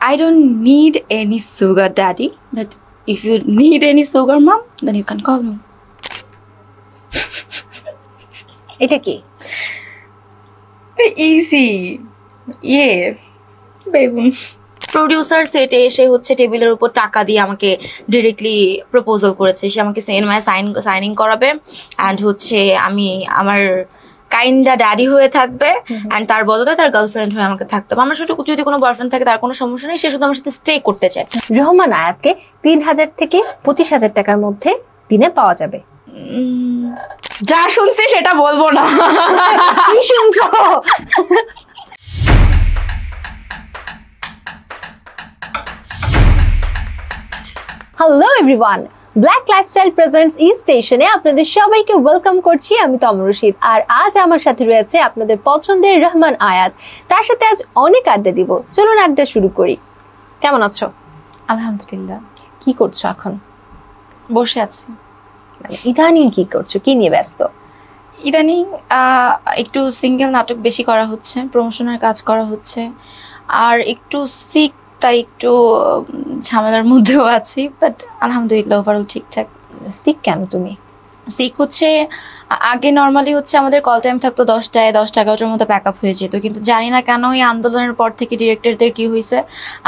I don't need any sugar daddy, but if you need any sugar mom, then you can call me. এটা কি? Easy. Yeah. বেগুন। Producer সেটে এসে হচ্ছে টেবিলের উপর টাকা দিয়ে আমাকে ডিরেক্টলি প্রপোজাল করেছে। সে আমাকে সিনেমায় সাইনিং করাবে অ্যান্ড হচ্ছে আমি আমার কাইন্ডা ড্যাডি হয়ে থাকবে অ্যান্ড তার বদলে তার গার্লফ্রেন্ড হয়ে আমাকে থাকতে হবে। আমার যদি কোনো বয়ফ্রেন্ড থাকে তার কোনো সমস্যা নেই, সে শুধু আমার সাথে স্টে করতে চায়। রহমান আয়াতকে 3,000 থেকে 25,000 টাকার মধ্যে দিনে পাওয়া যাবে। যা শুনছি সেটা বলবো না। কি শুনছো? Hello everyone, black lifestyle presents ই স্টেশনে আপনাদের সবাইকে ওয়েলকাম করছি। আমি তমর রশিদ, আর আজ আমার সাথে রয়েছে আপনাদের পছন্দের রহমান আয়াত। তার সাথে আজ অনেক আড্ডা দিব। চলুন আড্ডা শুরু করি। কেমন আছো? আলহামদুলিল্লাহ। কি করছো এখন? বসে আছি। ইদানিং কি করছো? কি নিয়ে ব্যস্ত? ইদানিং একটু সিঙ্গেল নাটক বেশি করা হচ্ছে, প্রমোশনের কাজ করা হচ্ছে, আর একটু সিক, তাই একটু ঝামেলার মধ্যেও আছি, বাট আলহামদুলিল্লাহ ওভারঅল ঠিকঠাক। সিক কেন তুমি? সিক হচ্ছে আগে নর্মালি হচ্ছে আমাদের কল টাইম থাকতো 10টায়, 10-11টার মধ্যে প্যাক আপ হয়ে যেত, কিন্তু জানি না কেন এই আন্দোলনের পর থেকে ডিরেক্টরদের কি হয়েছে,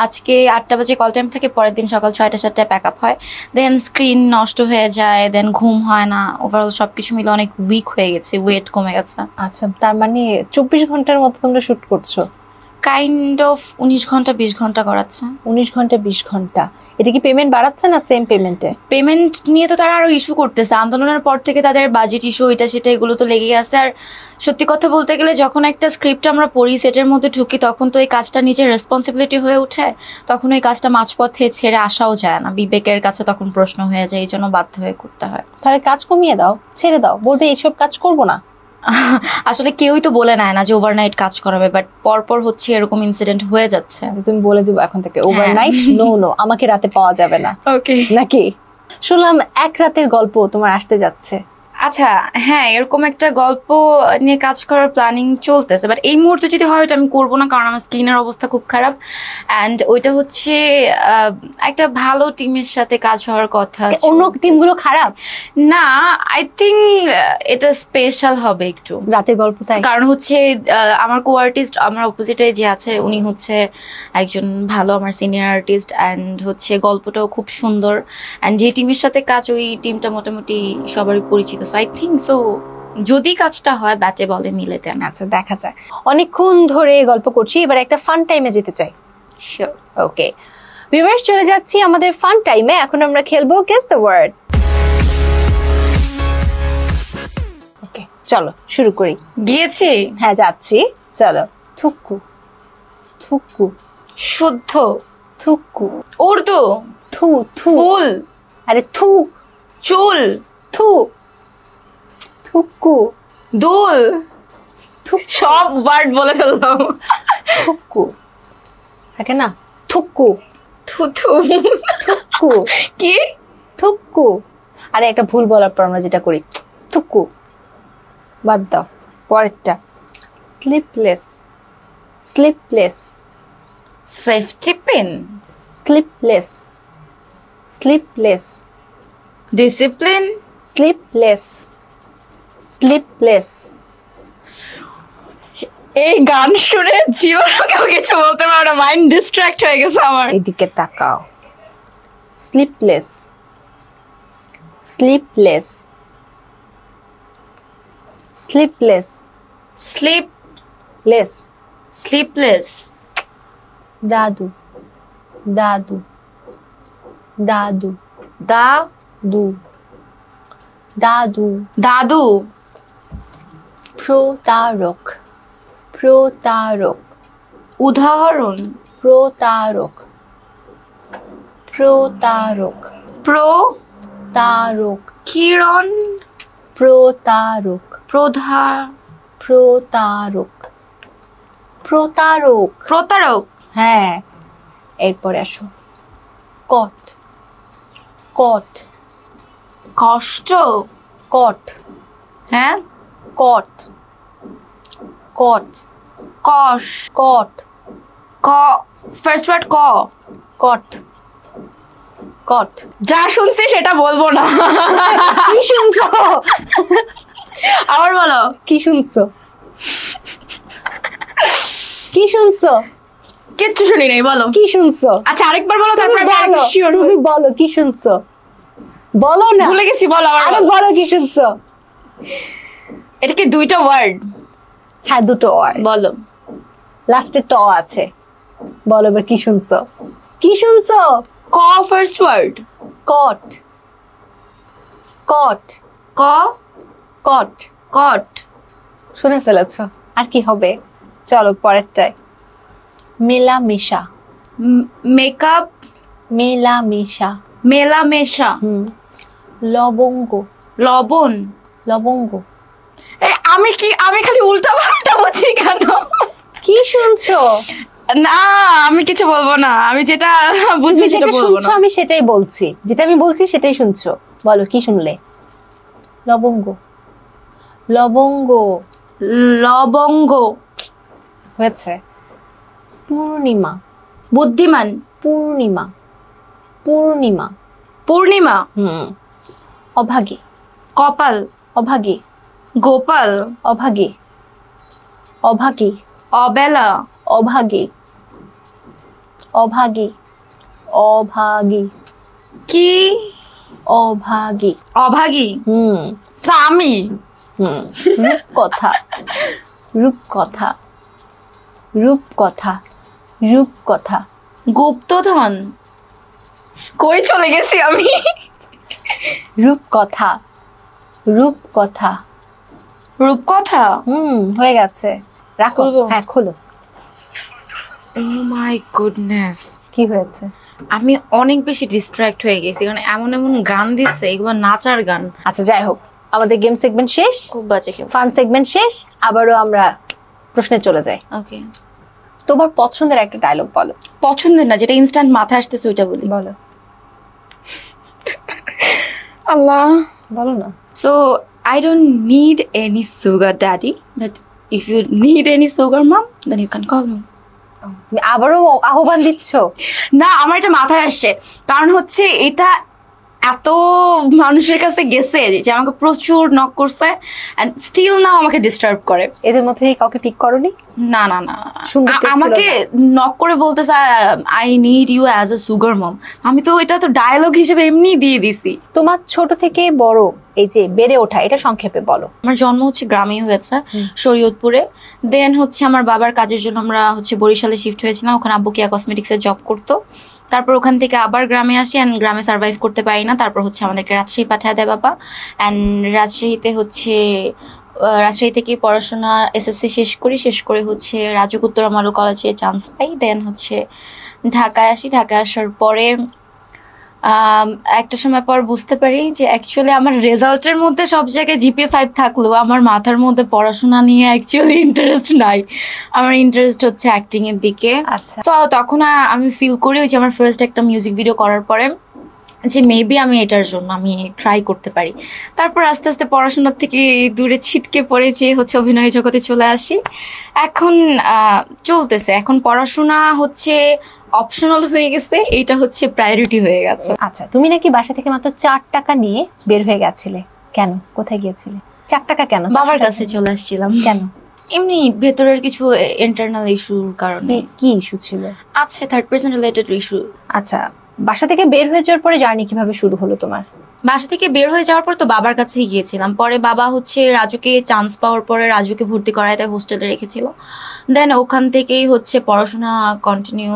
আজকে 8টা বাজে কল টাইম থাকে, পরের দিন সকাল 6টা-7টায় প্যাক আপ হয়, দেন স্ক্রিন নষ্ট হয়ে যায়, দেন ঘুম হয় না, ওভারঅল সব কিছু মিলে অনেক উইক হয়ে গেছে, ওয়েট কমে গেছে। আচ্ছা, তার মানে 24 ঘন্টার মতো তোমরা শুট করছো? কাইন্ড অফ 19 ঘন্টা 20 ঘন্টা করাচ্ছে। 19 ঘন্টা 20 ঘন্টা। এটা কি পেমেন্ট বাড়াচ্ছে না সেম পেমেন্টে? পেমেন্ট নিয়ে তো তারা আরো ইস্যু করতেছে আন্দোলনের পর থেকে, তাদের বাজেট ইস্যু এটা সেটা এগুলো তো লেগেই আছে। আর সত্যি কথা বলতে গেলে যখন একটা স্ক্রিপ্ট আমরা পড়ি, সেটের মধ্যে ঢুকি, তখন তো এই কাজটা নিজের রেসপন্সিবিলিটি হয়ে ওঠে, তখন ওই কাজটা মাঝপথে ছেড়ে আসাও যায় না, বিবেকের কাছে তখন প্রশ্ন হয়ে যায়, এই জন্য বাধ্য হয়ে করতে হয়। তাহলে কাজ কমিয়ে দাও, ছেড়ে দাও, বলবে এইসব কাজ করবো না। আসলে কেউই তো বলে নেয় না যে ওভারনাইট কাজ করাবে, বাট পরপর হচ্ছে এরকম ইনসিডেন্ট হয়ে যাচ্ছে। তুমি বলে দিবো এখন থেকে ওভারনাইট নো, আমাকে রাতে পাওয়া যাবে না। ওকে, নাকি? শুনলাম এক রাতের গল্প তোমার আসতে যাচ্ছে। আচ্ছা হ্যাঁ, এরকম একটা গল্প নিয়ে কাজ করার প্ল্যানিং চলতেছে, বাট এই মুহূর্তে যদি হয় ওটা আমি করবো না, কারণ আমার স্কিনের অবস্থা খুব খারাপ। অ্যান্ড ওইটা হচ্ছে একটা ভালো টিমের সাথে কাজ হওয়ার কথা। অন্য টিমগুলো খারাপ না, আই থিঙ্ক এটা স্পেশাল হবে একটু রাতের গল্প, তাই? কারণ হচ্ছে আমার কো আর্টিস্ট আমার অপোজিটে যে আছে, উনি হচ্ছে একজন ভালো আমার সিনিয়র আর্টিস্ট, অ্যান্ড হচ্ছে গল্পটাও খুব সুন্দর, অ্যান্ড যে টিমের সাথে কাজ, ওই টিমটা মোটামুটি সবারই পরিচিত। সো আই থিঙ্ক সো যদি কাজটা হয় ব্যাটে বলে মিলে দেন। আচ্ছা, দেখা যায়। অনেকক্ষণ ধরে গল্প করছি, এবার একটা ফান টাইমে যেতে চাই। শিওর। ওকে ভিউয়ার্স, চলে যাচ্ছি আমাদের ফান টাইমে। এখন আমরা খেলবো গেস দ্য ওয়ার্ড। ওকে চলো শুরু করি। গিয়েছি? হ্যাঁ যাচ্ছি, চলো। থুক্কু, থুক্কু। শুদ্ধ। থুক্কু। উর্দু। থু থু। ফুল। আরে থু। চুল। থু। থুক্কু। দুল। সব ওয়ার্ড বলে ফেললাম। থুক্কু থাকে না? থুক্কু। থুথু। থুক্কু কি? থুক্কু। আরে একটা ভুল বলার পর আমরা যেটা করি থুক্কু, বাদ দাও। পরেরটা sleepless. Sleepless. Safety pin. Sleepless. Sleepless. Discipline. Sleepless. Sleepless. এই গান শুনে জীবনে কেউ কিছু বলতে পারো না, মাইন্ড ডিস্ট্রাক্ট হয়ে গেছে আমার। এদিকে তাকাও। Sleepless. Sleepless. Sleepless. Sleepless. Sleepless. দাদু। দাদু। দাদু। দাদু। দাদু। দাদু। প্রতারক। প্রতারক। উদাহরণ। প্রতারক। প্রতারক। প্রো। তারক। কিরণ। প্রতারক। প্রধা। প্রতারক। প্রতারক। প্রতারক। হ্যাঁ, এরপরে আসো। কট। কট। কষ্ট। কট। হ্যাঁ। কট। কট। কষ। কট। ক। ফার্স্ট ওয়ার্ড ক। কট। কট। যা শুনছি সেটা বলবো না। কি শুনছো? আবার বলো। কি শুনছো? কি শুনছো? কিচ্ছু শুনি নাই, বলো। কি শুনছো? আচ্ছা আরেকবার বলো, তুমি তারপর আমি বলো, শিওর তুমি বলো কি শুনছো? বলো না। ভুলে গেছি, বলো আবার আরে বলো। বলো কি শুনছো? এটা কি দুইটা ওয়ার্ড? হ্যাঁ, দুটো ওয়ার্ড। বলো। লাস্টে ট আছে। বলো এবার কি শুনছো? কি শুনছো? ক ফার্স্ট ওয়ার্ড। কট। কট। ক। কট। কট। শুনে ফেলেছো, আর কি হবে? চলো পরেরটায়। মেলামেশা। মেকআপ। মেলামেশা। মেলামেশা। লবঙ্গ। লবণ। লবঙ্গ। আমি খালি উল্টা পাল্টা বলছি কেন? কি শুনছো? না, আমি কিছু বলবো না, আমি যেটা তুমি বুঝবো সেটা যেটা বলবো শুনছো না। আমি সেটাই বলছি, যেটা আমি বলছি সেটাই শুনছো। বলো কি শুনলে? লবঙ্গ। লবঙ্গ। লবঙ্গ। হয়েছে। পূর্ণিমা। বুদ্ধিমান। পূর্ণিমা। পূর্ণিমা। পূর্ণিমা। অভাগী। কপাল। অভাগী। গোপাল। অভাগী। অভাগী। অবেলা। অভাগী। অভাগী। অভাগী। কি? অভাগী। অভাগী। তা আমি। রূপকথা। রূপকথা। রূপকথা। রূপকথা। গুপ্তধন। কই চলে গেছি আমি? রূপকথা। রূপকথা। রূপকথা। হয়ে গেছে, রাখো। খুলবো? হ্যাঁ খোলো। ও মাই গুডনেস, কি হয়েছে? আমি অনেক বেশি ডিস্ট্র্যাক্ট হয়ে গেছি, কারণ এমন এমন গান দিচ্ছে, এগুলো নাচার গান। আচ্ছা যাই হোক, আমাদের গেম সেগমেন্ট শেষ, খুব বাজে খেলছি। ফান সেগমেন্ট শেষ, আবারও আমরা প্রশ্নে চলে যাই। ওকে, তোমার পছন্দের একটা ডায়লগ বলো। পছন্দের না, যেটা ইনস্ট্যান্ট মাথায় আসতেছে ওইটা বলি। বলো। আল্লাহ, বলো না। So I don't need any sugar daddy, but if you need any sugar mom, then you can call me. তুমি আবারও আহ্বান দিচ্ছ? না, আমার এটা মাথায় আসছে, কারণ হচ্ছে এটা এত মানুষের কাছে গেছে যে আমাকে প্রচুর নক করছে, এন্ড স্টিল নাও আমাকে ডিস্টার্ব করে। এদের মধ্যে কাউকে পিক করনি? না না না, সুন্দর কেউ ছিল আমাকে নক করে বলতেছে I need you as a sugar mom. আমি তো এটা তো ডায়লগ হিসেবে এমনি দিয়ে দিছি। তোমার ছোট থেকে বড় এই যে বেড়ে ওঠা, এটা সংক্ষেপে বলো। আমার জন্ম হচ্ছে গ্রামেই হয়েছে, শরীয়তপুরে। দেন হচ্ছে আমার বাবার কাজের জন্য আমরা হচ্ছে বরিশালে শিফট হয়েছিলাম, ওখানে আব্বু কেয়া কসমেটিক্সের জব করতো। তারপর ওখান থেকে আবার গ্রামে আসি, অ্যান্ড গ্রামে সার্ভাইভ করতে পারি না, তারপর হচ্ছে আমাদেরকে রাজশাহী পাঠায় দেয় বাবা। অ্যান্ড রাজশাহী থেকে পড়াশোনা এসএসসি শেষ করে হচ্ছে রাজুক উত্তরা মডেল কলেজে চান্স পাই। দেন হচ্ছে ঢাকায় আসি, ঢাকায় আসার পরে একটা সময় পর বুঝতে পারি যে অ্যাকচুয়ালি আমার রেজাল্টের মধ্যে সব জায়গায় জিপিএ 5 থাকলেও আমার মাথার মধ্যে পড়াশোনা নিয়ে অ্যাকচুয়ালি ইন্টারেস্ট নাই। আমার ইন্টারেস্ট হচ্ছে অ্যাক্টিং এর দিকে। আচ্ছা, তো তখন আমি ফিল করি যে আমার ফার্স্ট একটা মিউজিক ভিডিও করার পরে যে মেবি আমি এটার জন্য আমি ট্রাই করতে পারি। তারপর আস্তে আস্তে পড়াশোনার থেকে দূরে ছিটকে পড়ে যে হচ্ছে অভিনয় জগতে চলে আসি। এখন চলতেছে, এখন পড়াশোনা হচ্ছে অপশনাল হয়ে গেছে, এইটা হচ্ছে প্রায়োরিটি হয়ে গেছে। আচ্ছা, তুমি নাকি বাসা থেকে মাত্র 4 টাকা নিয়ে বের হয়ে গেছিলে, কেন? কোথায় গিয়েছিলে? 4 টাকা কেন? বাবার কাছে চলে আসছিলাম। কেন? এমনি ভেতরের কিছু ইন্টারনাল ইস্যুর কারণে। কি ইস্যু ছিল? আছে, থার্ড পার্সন রিলেটেড ইস্যু। আচ্ছা, বাসা থেকে বের হয়ে যাওয়ার পরে জার্নি কিভাবে শুরু হলো তোমার? বাসা থেকে বের হয়ে যাওয়ার পর তো বাবার কাছেই গিয়েছিলাম। পরে বাবা হচ্ছে রাজুকে চান্স পাওয়ার পরে রাজুকে ভর্তি করায় তাই হোস্টেলে রেখেছিল। দেন ওখান থেকেই হচ্ছে পড়াশোনা কন্টিনিউ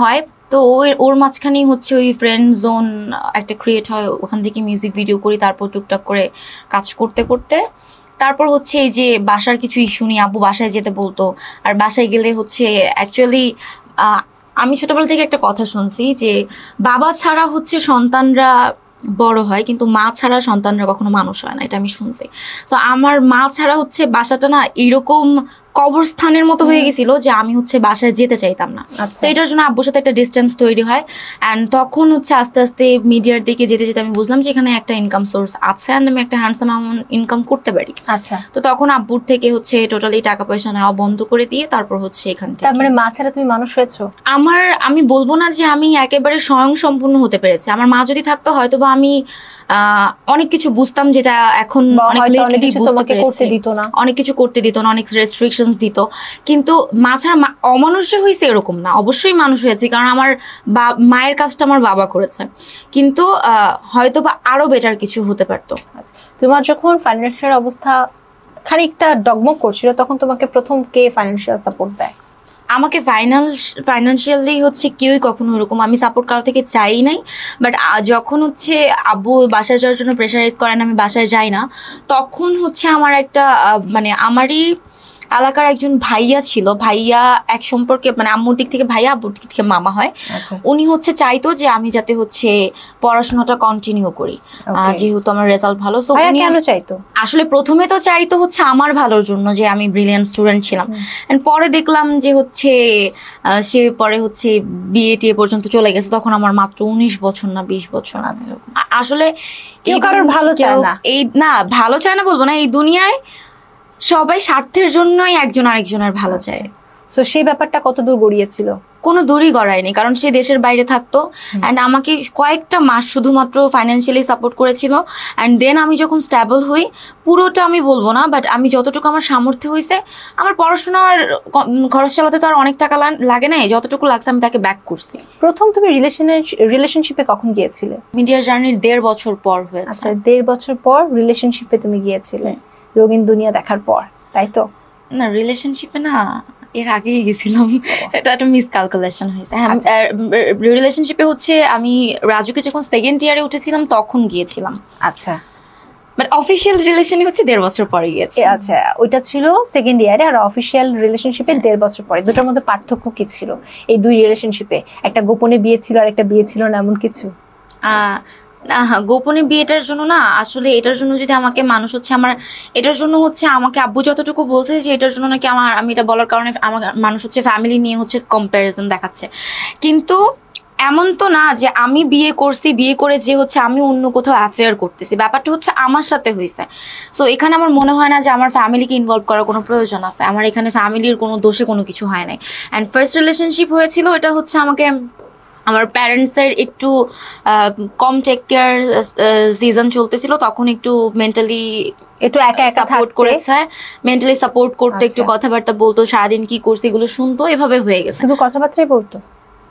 হয়। তো ওর মাঝখানেই হচ্ছে ওই ফ্রেন্ড জোন একটা ক্রিয়েট হয়, ওখান থেকে মিউজিক ভিডিও করি, তারপর টুকটাক করে কাজ করতে করতে তারপর হচ্ছে এই যে বাসার কিছু ইস্যু নিয়ে আব্বু বাসায় যেতে বলতো। আর বাসায় গেলে হচ্ছে অ্যাকচুয়ালি আমি ছোটবেলা থেকে একটা কথা শুনছি যে বাবা ছাড়া হচ্ছে সন্তানরা বড় হয়, কিন্তু মা ছাড়া সন্তানরা কখনো মানুষ হয় না, এটা আমি শুনছি। তো আমার মা ছাড়া হচ্ছে বাসাটা না এরকম কবরস্থানের মতো হয়ে গেছিল যে আমি হচ্ছে বাসায় যেতে চাইতাম না। তো এটার জন্য আব্বুর সাথে একটা ডিস্টেন্স তৈরি হয়। অ্যান্ড তখন হচ্ছে আস্তে আস্তে মিডিয়ার দিকে যেতে যেতে আমি বুঝলাম যে এখানে একটা ইনকাম সোর্স আছে অ্যান্ড আমি একটা হ্যান্ডসাম অ্যামাউন্ট ইনকাম করতে পারি। আচ্ছা, তো তখন আব্বুর থেকে হচ্ছে টোটালি টাকা পয়সা নেওয়া বন্ধ করে দিয়ে তারপর হচ্ছে এখান থেকে। তার মানে মা ছাড়া তুমি মানুষ হয়েছো? আমি বলবো না যে আমি একেবারে স্বয়ংসম্পূর্ণ হতে পেরেছি। আমার মা যদি থাকতো হয়তো বা আমি অনেক কিছু বুঝতাম যেটা এখন অনেক লেটলি বুঝতে পেরেছি। অনেক কিছু করতে দিত না, অনেক রেস্ট্রিকশনস দিত। কিন্তু মা ছাড়া অমানুষ যে হয়েছে এরকম না, অবশ্যই মানুষ হয়েছে, কারণ আমার মায়ের কাজটা আমার বাবা করেছে। কিন্তু হয়তো বা আরো বেটার কিছু হতে পারতো। তোমার যখন ফাইন্যান্সিয়াল অবস্থা খানিকটা ডগমগ করছিল তখন তোমাকে প্রথম কে ফাইন্যান্সিয়াল সাপোর্ট দেয়? আমাকে ফাইন্যান্সিয়ালি হচ্ছে কেউই কখনো ওরকম আমি সাপোর্ট কারো থেকে চাই নাই। বাট যখন হচ্ছে আব্বু বাসায় যাওয়ার জন্য প্রেশারাইজ করেন, আমি বাসায় যাই না, তখন হচ্ছে আমার একটা মানে আমারই এলাকার একজন ভাইয়া ছিল। ভাইয়া এক সম্পর্কে মানে আম্মুর দিক থেকে ভাইয়া, আব্বুর দিক থেকে মামা হয়। উনি হচ্ছে চাইতো যে আমি যাতে হচ্ছে পড়াশোনাটা কন্টিনিউ করি, যেহেতু আমার রেজাল্ট ভালো। সো উনি কেন চাইতো? আসলে প্রথমে তো চাইতো হচ্ছে আমার ভালোর জন্য, যে আমি ব্রিলিয়ান্ট স্টুডেন্ট ছিলাম। এন্ড পরে দেখলাম যে হচ্ছে সে পরে হচ্ছে বিএ পর্যন্ত চলে গেছে। তখন আমার মাত্র 19 বছর না 20 বছর। আসলে কেউ কারোর ভালো চায় না। না ভালো চায় না বলবো না, এই দুনিয়ায় সবাই স্বার্থের জন্যই একজন আরেকজনের ভালো চায়। সো সেই ব্যাপারটা কত দূর গড়িয়েছিল? কোনো দূরই গড়ায়নি, কারণ সে দেশের বাইরে থাকতো অ্যান্ড আমাকে কয়েকটা মাস শুধুমাত্র ফাইন্যান্সিয়ালি সাপোর্ট করেছিল। অ্যান্ড দেন আমি যখন স্ট্যাবল হই, পুরোটা আমি বলবো না, বাট আমি যতটুকু আমার সামর্থ্য হয়েছে, আমার পড়াশোনার খরচ চালাতে তো আর অনেক টাকা লাগে নাই, যতটুকু লাগছে আমি তাকে ব্যাক করছি। প্রথম তুমি রিলেশনশিপে কখন গিয়েছিলে? মিডিয়ার জার্নির 1.5 বছর পর হয়েছে। আচ্ছা, 1.5 বছর পর রিলেশনশিপে তুমি গিয়েছিলে রঙিন দুনিয়া দেখার পর, তাই তো? না, রিলেশনশিপে না, এর আগেই গেছিলাম। এটা একটা মিসক্যালকুলেশন হয়েছে। হ্যাঁ, রিলেশনশিপে হচ্ছে আমি রাজুকে যখন সেকেন্ড ইয়ারে উঠেছিলাম তখন গিয়েছিলাম। আচ্ছা, বাট অফিশিয়াল রিলেশনই হচ্ছে 1.5 বছর পরে গিয়েছে। আচ্ছা, ওইটা ছিল সেকেন্ড ইয়ারে, আর অফিশিয়াল রিলেশনশিপে 1.5 বছর পরে। দুটোর মধ্যে পার্থক্য কি ছিল এই দুই রিলেশনশিপে? একটা গোপনে বিয়ে ছিল আর একটা বিয়ে ছিল না, এমন কিছু? না, গোপনে বিয়েটার জন্য না, আসলে এটার জন্য যদি আমাকে মানুষ হচ্ছে এটার জন্য হচ্ছে আমাকে আব্বু যতটুকু বলছে যে এটার জন্য নাকি আমি এটা বলার কারণে আমার মানুষ হচ্ছে ফ্যামিলি নিয়ে হচ্ছে কম্প্যারিজন দেখাচ্ছে। কিন্তু এমন তো না যে আমি বিয়ে করছি, বিয়ে করে যে হচ্ছে আমি অন্য কোথাও অ্যাফেয়ার করতেছি। ব্যাপারটা হচ্ছে আমার সাথে হয়েছে। সো এখানে আমার মনে হয় না যে আমার ফ্যামিলিকে ইনভলভ করার কোনো প্রয়োজন আছে। আমার এখানে ফ্যামিলির কোনো দোষে কোনো কিছু হয় নাই। অ্যান্ড ফার্স্ট রিলেশনশিপ হয়েছিল, এটা হচ্ছে আমাকে আমার প্যারেন্টসের একটু কম টেক কেয়ার সিজন চলতেছিল, তখন একটু মেন্টালি একটু একা একা সাপোর্ট করেছে, মেন্টালি সাপোর্ট করতে, একটু কথাবার্তা বলতো, সারাদিন কি করছে এগুলো শুনতো, এভাবে হয়ে গেছে। শুধু কথাবার্তাই বলতো?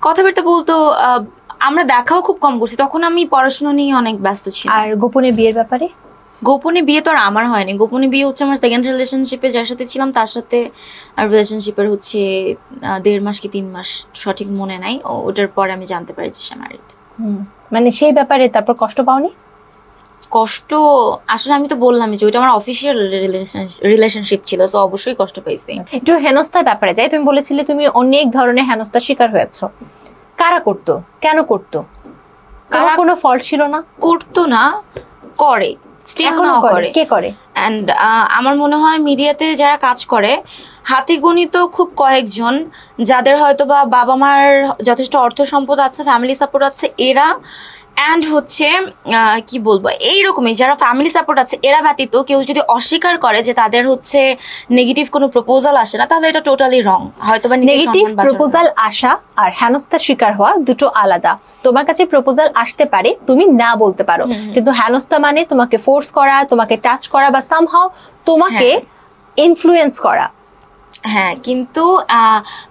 কথাবার্তা বলতো। আমরা দেখাও খুব কম করছি, তখন আমি পড়াশোনা নিয়ে অনেক ব্যস্ত ছিলাম। আর গোপনে বিয়ের ব্যাপারে? গোপনে বিয়ে তো আর আমার হয়নি। গোপনে বিয়ে হচ্ছে আমার সেকেন্ড রিলেশনশিপে যার সাথে ছিলাম তার সাথে রিলেশনশিপের হচ্ছে 1.5 মাস কি 3 মাস সঠিক মনে নাই, ওটার পরে আমি জানতে পারি যে সে ম্যারিড। মানে সেই ব্যাপারে তারপর কষ্ট পাওনি? কষ্ট আসলে আমি তো বললামই যে ওইটা আমার অফিসিয়াল রিলেশনশিপ ছিল, তো অবশ্যই কষ্ট পাইছি। একটু হেনস্থার ব্যাপারে যাই। তুমি বলেছিলে তুমি অনেক ধরনের হেনস্থার শিকার হয়েছো। কারা করতো, কেন করতো? কারো কোনো ফল্ট ছিল না? করতো না, করে, স্টিল নাও করে। কে করে? অ্যান্ড আমার মনে হয় মিডিয়াতে যারা কাজ করে হাতে গণিত খুব কয়েকজন, যাদের হয়তো বা বাবা মার যথেষ্ট অর্থ সম্পদ আছে, ফ্যামিলি সাপোর্ট আছে, এরা অ্যান্ড হচ্ছে কি বলবো, এইরকমই যারা ফ্যামিলি সাপোর্ট আছে এরা ব্যতীত কেউ যদি অস্বীকার করে যে তাদের হচ্ছে নেগেটিভ কোনো প্রপোজাল আসে না, তাহলে এটা টোটালি রং। হয়তো বা নেগেটিভ প্রপোজাল আসা আর হেনস্থার শিকার হওয়া দুটো আলাদা। তোমার কাছে প্রপোজাল আসতে পারে, তুমি না বলতে পারো, কিন্তু হেনস্থা মানে তোমাকে ফোর্স করা, তোমাকে টাচ করা বা সামহাও তোমাকে ইনফ্লুয়েন্স করা। হ্যাঁ, কিন্তু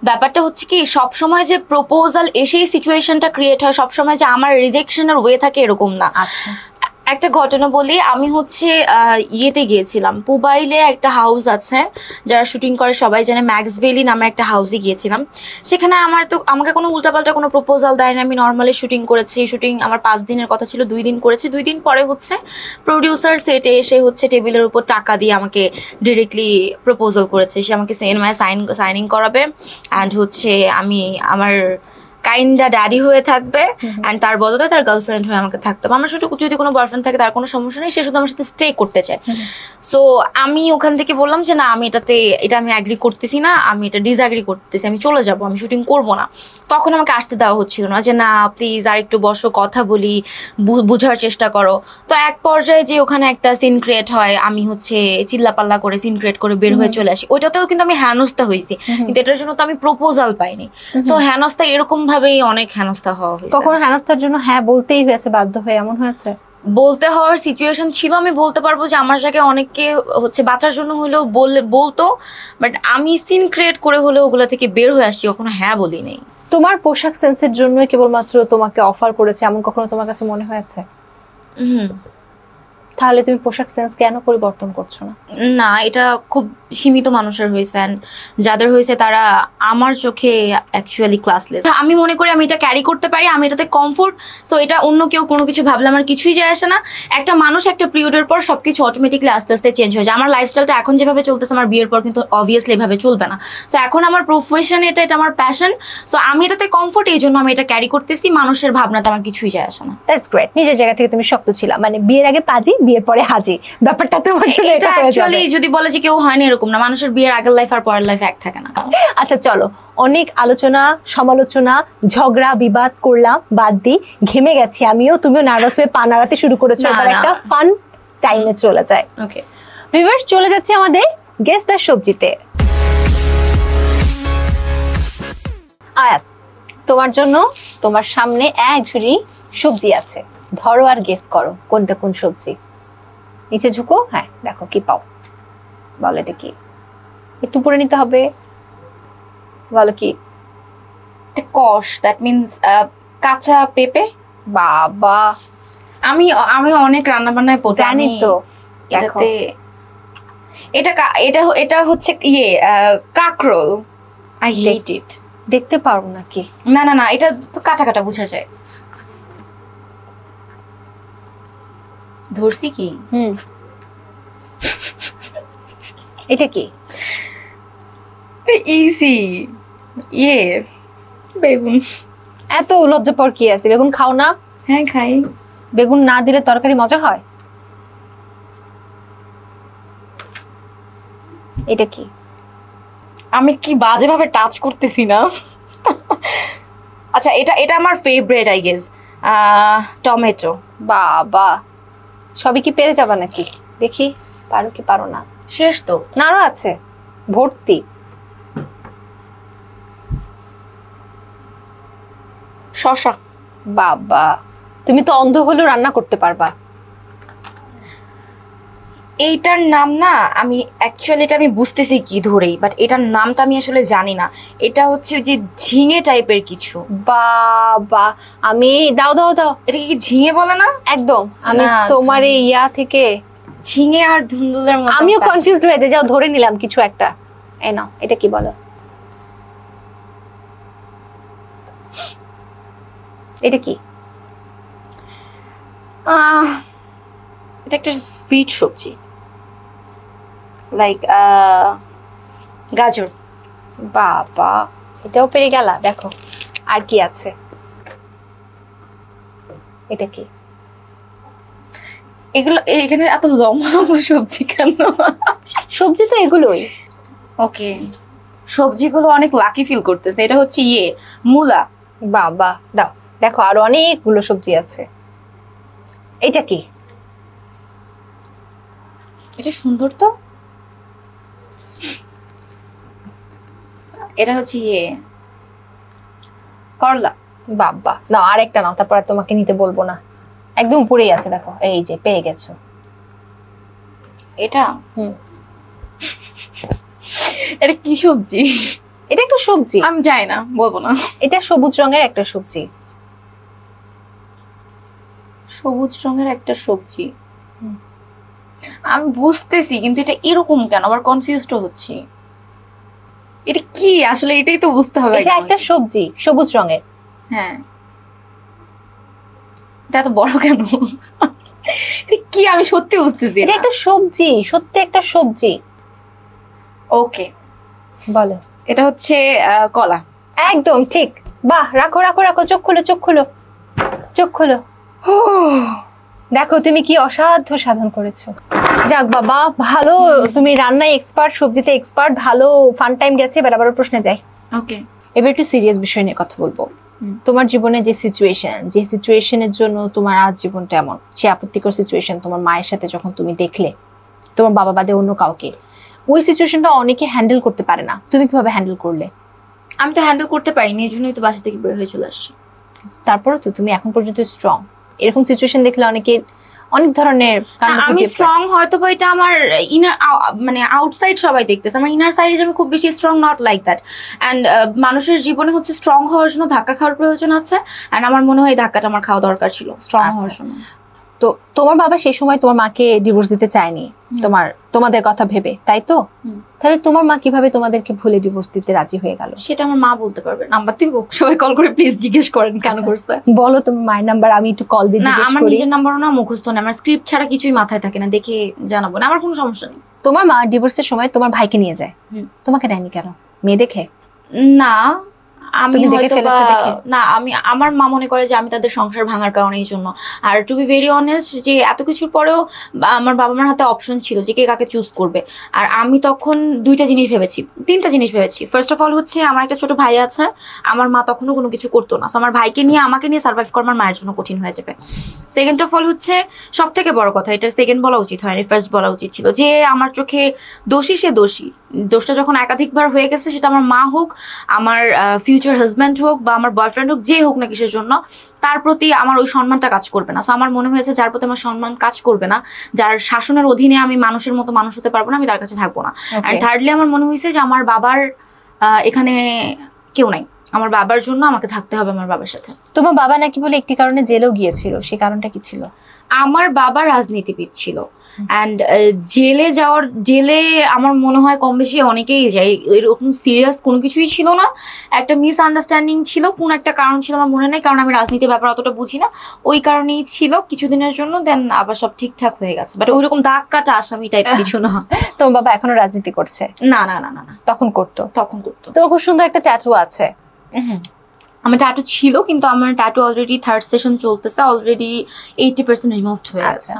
ব্যাপারটা হচ্ছে কি সবসময় যে প্রপোজাল এসেই সিচুয়েশনটা ক্রিয়েট হয়, সবসময় যে আমার রিজেকশনের ওয়ে থাকে এরকম না। আচ্ছা, একটা ঘটনা বলি। আমি হচ্ছে ইয়েতে গিয়েছিলাম, পুবাইলে একটা হাউস আছে যারা শুটিং করে সবাই জানে, ম্যাক্স ভ্যালি নামে একটা হাউসে গিয়েছিলাম। সেখানে আমাকে কোনো উল্টাপাল্টা কোনো প্রপোজাল দেয়নি, আমি নর্মালি শুটিং করেছি। শুটিং আমার 5 দিনের কথা ছিল, 2 দিন করেছি। 2 দিন পরে হচ্ছে প্রডিউসার সেটে এসে হচ্ছে টেবিলের উপর টাকা দিয়ে আমাকে ডিরেক্টলি প্রপোজাল করেছে। সে আমাকে সাইনিং করাবে অ্যান্ড হচ্ছে আমি আমার কাইন্ডা ড্যাডি হয়ে থাকবে অ্যান্ড তার বদলে তার গার্লফ্রেন্ড হয়ে আমাকে থাকতে হবে। আমার সাথে যদি কোনো বয়ফ্রেন্ড থাকে তার কোনো সমস্যা নেই, সে শুধু আমার সাথে স্টে করতে চায়। সো আমি ওখান থেকে বললাম যে না, আমি এটা আমি অ্যাগ্রি করতেছি না, আমি এটা ডিসঅ্যাগ্রি করতেছি, আমি চলে যাব, আমি শুটিং করব না। তখন আমাকে আসতে দেওয়া হচ্ছিল না, যে না প্লিজ আর একটু বসো, কথা বলি, বোঝার চেষ্টা করো। তো এক পর্যায়ে যে ওখানে একটা সিন ক্রিয়েট হয়, আমি হচ্ছে চিল্লাপাল্লা করে সিন ক্রিয়েট করে বের হয়ে চলে আসি। ওইটাতেও কিন্তু আমি হেনস্থা হয়েছি, কিন্তু এটার জন্য তো আমি প্রপোজাল পাইনি। সো হেনস্থা এরকম ভাবেই অনেক হেনস্থা হওয়া হয়েছে। কখনো হেনস্থার জন্য হ্যাঁ বলতেই হয়েছে, বাধ্য হয়ে এমন হয়েছে? বলতে হওয়ার সিচুয়েশন ছিল। আমি বলতে পারবো যে আমার জায়গায় অনেককে হচ্ছে বাঁচার জন্য হলেও বলতো, বাট আমি সিন ক্রিয়েট করে হলেও ওগুলা থেকে বের হয়ে আসছি, কখনো হ্যাঁ বলি নেই। তোমার পোশাক সেন্সের জন্য কেবলমাত্র তোমাকে অফার করেছে এমন কখনো তোমার কাছে মনে হয়েছে? তাহলে তুমি পোশাক সেন্স কেন পরিবর্তন করছো না? না, এটা খুব সীমিত মানুষের হয়েছে, যাদের হয়েছে তারা আমার চোখে অ্যাকচুয়ালি ক্লাসলেস। আমি মনে করি আমি এটা ক্যারি করতে পারি, আমি এটাতে কমফোর্ট। সো এটা অন্য কেউ কোনো কিছু ভাবলে আমার কিছুই যায় আসে না। একটা মানুষ একটা পিরিয়ডের পর সবকিছু অটোমেটিকলি আস্তে আস্তে চেঞ্জ হয়ে যায়। আমার লাইফস্টাইলটা এখন যেভাবে চলতেছে, আমার বিয়ের পর কিন্তু অবভিয়াসলি এভাবে চলবে না। সো এখন আমার প্রফেশন এটা আমার প্যাশন। সো আমি এটাতে কমফোর্ট, এই জন্য আমি এটা ক্যারি করতেছি। মানুষের ভাবনাতে আমার কিছুই যায় আসে না। That's great. নিজের জায়গা থেকে তুমি শক্ত ছিলা, মানে বিয়ের আগে পাজি, বিয়ের পরে হাজি, ব্যাপারটা তোমার জন্য এটা হয়ে যাবে। যদি বলে যে কেউ হয়নি এরকম না, মানুষের বিয়ের আগের লাইফ আর পরের লাইফ এক থাকে না। আচ্ছা চলো, অনেক আলোচনা সমালোচনা ঝগড়া বিবাদ করলাম, বাদ দিই, ঘেমে গেছি আমিও, তুমিও নার্ভাস হয়ে পা নাড়াতে শুরু করেছো। এবার একটা ফান টাইমে চলে যায়। ওকে ভিউয়ার্স, চলে যাচ্ছে আমাদের গেস দ্য সবজিতে। আয়াত, তোমার জন্য তোমার সামনে এক ঝুড়ি সবজি আছে, ধরো আর গেস করো কোনটা কোন সবজি। নিচে ঝুঁকো, হ্যাঁ দেখো কি পাও, বলো এটা কি। একটু পরে নিতে হবে, বলো কি। কষ, দ্যাট মিনস কাঁচা পেঁপে। বাবা, আমি অনেক রান্না বান্নায় জানি তো। এটাতে এটা হচ্ছে কাকরোল। আই হেট ইট। দেখতে পারবো নাকি? না না না, এটা তো কাটা কাটা বোঝা যায়। ধরছি কি? এটা কি? ইজি। বেগুন। এত লজ্জা পর কি আছে? বেগুন খাও না? হ্যাঁ খাই। বেগুন না দিলে তরকারি মজা হয়? এটা কি? আমি কি বাজে ভাবে টাচ করতেছি না? আচ্ছা, এটা আমার ফেভারিট আই গেস, টমেটো। বাবা, সবই কি পেরে যাবা নাকি? দেখি পারো কি পারো না। শেষ তো না, আরো আছে ভর্তি। শসা। বাবা, তুমি তো অন্ধ হলেও রান্না করতে পারবা। এইটার নাম না, আমি অ্যাকচুয়ালি এটা আমি বুঝতেছি কি ধরেই, বাট এটার নামটা আমি আসলে জানি না। এটা হচ্ছে যে ঝিঙে টাইপের কিছু। বাবা, আমি দাও দাও দাও। এটা কি ঝিঙে বলে না? একদম। আমি না, তোমার এই ইয়া থেকে ঝিঙে আর ধুন্দুলের মতো। আমিও কনফিউজড হয়ে যাই, যাও ধরে নিলাম কিছু একটা। এই নাও, এটা কি বলো? এটা কি? এটা একটা সুইট সবজি, লাইক গাজর। বাবা, এটাও পেরে গেলা। দেখো আর কি আছে। এটা কি? এগুলো এখানে এত লম্বা লম্বা সবজি কেন? সবজি তো এগুলোই। ওকে, সবজিগুলো অনেক লাকি ফিল করতেছে। এটা হচ্ছে মূলা। বাবা দাও, দেখো আরো অনেকগুলো সবজি আছে। এটা কি? এটা সুন্দর তো। এটা হচ্ছে করলা। বাবা নাও, আরেকটা নাও, তারপর আর তোমাকে নিতে বলবো না। একদম উপরেই আছে, দেখো এই যে পেয়ে গেছো। এটা এটা কি সবজি? এটা একটা সবজি, আমি জানি না, বলবো না। এটা সবুজ রঙের একটা সবজি। সবুজ রঙের একটা সবজি, আমি বুঝতেছি, কিন্তু এটা এরকম কেন? আবার কনফিউজড হচ্ছি। এটা কি আসলে? এটাই তো বুঝতে হবে। এটা একটা সবজি সবুজ রঙের। হ্যাঁ, এটা এত বড় কেন? এটা কি আমি সত্যি বুঝতেছি। এটা একটা সবজি, সত্যি একটা সবজি। ওকে, বলো। এটা হচ্ছে কলা। একদম ঠিক। বাহ, রাখো রাখো রাখো, চোখ খুলো চোখ খুলো চোখ খুলো। দেখো তুমি কি অসাধ্য সাধন করেছো। যাক বাবা, ভালো, তুমি রান্নায় এক্সপার্ট, সবজিতে এক্সপার্ট, ভালো ফান টাইম গেছে। এবার আবার প্রশ্নে যাই। ওকে, এবার একটু সিরিয়াস বিষয় নিয়ে কথা বলবো। তোমার জীবনে যে সিচুয়েশনের জন্য তোমার আজ জীবনটা এমন, সে আপত্তিকর সিচুয়েশন তোমার মায়ের সাথে যখন তুমি দেখলে, তোমার বাবা বাদে অন্য কাউকে, ওই সিচুয়েশনটা অনেকে হ্যান্ডেল করতে পারে না, তুমি কিভাবে হ্যান্ডেল করলে? আমি তো হ্যান্ডেল করতে পারিনি, এই জন্যই তো বাসা থেকে বের হয়ে চলে আসছি। তারপরে তো তুমি এখন পর্যন্ত স্ট্রং। এরকম সিচুয়েশন দেখলে অনেকে অনেক ধরনের আমি স্ট্রং হয়তো বা এটা আমার ইনার মানে আউটসাইড সবাই দেখতেছে, আমার ইনার সাইডে যে আমি খুব বেশি strong not like that. And মানুষের জীবনে হচ্ছে স্ট্রং হওয়ার জন্য ধাক্কা খাওয়ার প্রয়োজন আছে, অ্যান্ড আমার মনে হয় এই ধাক্কাটা আমার খাওয়া দরকার ছিল স্ট্রং হওয়ার জন্য। তো তোমার বাবা সেই সময় তোমার মাকে ডিভোর্স দিতে চায়নি তোমাদের কথা ভেবে, তাই তো? তাহলে তোমার মা কিভাবে তোমাদেরকে ভুলে ডিভোর্স দিতে রাজি হয়ে গেল? সেটা আমার মা বলতে পারবে। নাম্বার দিব? সবাই কল করে প্লিজ জিজ্ঞেস করেন কেন করছে। বলো তোমার মায়ের নাম্বার, আমি একটু কল দিয়ে জিজ্ঞেস করি। না, আমার নিজের নাম্বারও না, মুখস্থ না, আমার স্ক্রিপ্ট ছাড়া কিছুই মাথায় থাকে না, দেখে জানাবো না, আমার কোনো সমস্যা নেই। তোমার মা ডিভোর্সের সময় তোমার ভাইকে নিয়ে যায়, তোমাকে নেয়নি কেন? মেয়ে দেখে? না, আমি আমার মা মনে করে যে আমি তাদের সংসার ভাঙার কারণে এই জন্য। আর টু বি ভেরি অনেস্ট, যে এত কিছুর পরেও আমার বাবা মার হাতে অপশন ছিল যে কে কাকে চুজ করবে। আর আমি তখন তিনটা জিনিস ভেবেছি। ফার্স্ট অফ অল হচ্ছে আমার একটা ছোট ভাই আছে, আমার মা তখনও কোনো কিছু করতো না, আমার ভাইকে নিয়ে আমাকে নিয়ে সার্ভাইভ করা আমার মায়ের জন্য কঠিন হয়ে যাবে। সেকেন্ড অফ অল হচ্ছে, সব থেকে বড় কথা, এটা সেকেন্ড বলা উচিত হয়নি, ফার্স্ট বলা উচিত ছিল, যে আমার চোখে দোষী সে দোষী। দোষটা যখন একাধিকবার হয়ে গেছে, সেটা আমার মা হোক, আমার ফিউচার হাজব্যান্ড হোক, বা আমার বয়ফ্রেন্ড হোক, যে হোক না কিসের জন্য, তার প্রতি আমার ওই সম্মানটা কাজ করবে না। সো আমার মনে হয়েছে যার প্রতি আমার সম্মান কাজ করবে না, যার শাসনের অধীনে আমি মানুষের মতো মানুষ হতে পারবো না, আমি তার কাছে থাকবো না। অ্যান্ড থার্ডলি আমার মনে হয়েছে যে আমার বাবার এখানে কেউ নাই, আমার বাবার জন্য আমাকে থাকতে হবে আমার বাবার সাথে। তোমার বাবা নাকি বলে একটি কারণে জেলেও গিয়েছিল, সেই কারণটা কি ছিল? আমার বাবা রাজনীতিবিদ ছিল, অ্যান্ড জেলে আমার মনে হয় কম বেশি অনেকেই যায়, এরকম সিরিয়াস কোনো কিছুই ছিল না, একটা মিসআন্ডারস্ট্যান্ডিং ছিল, কোন একটা কারণ ছিল আমার মনে নেই, কারণ আমি রাজনীতির ব্যাপার অতটা বুঝি না, ওই কারণেই ছিল কিছুদিনের জন্য, দেন আবার সব ঠিকঠাক হয়ে গেছে। বাট ওইরকম দাগ কাটা আসামি টাইপ কিছু না। তোমার বাবা এখনো রাজনীতি করছে? না না না না, তখন করতো। তোমার খুব সুন্দর একটা ট্যাটু আছে। আমার ট্যাটু ছিল, কিন্তু আমার ট্যাটু অলরেডি থার্ড সেশন চলতেছে, অলরেডি 80% রিমুভড হয়ে গেছে।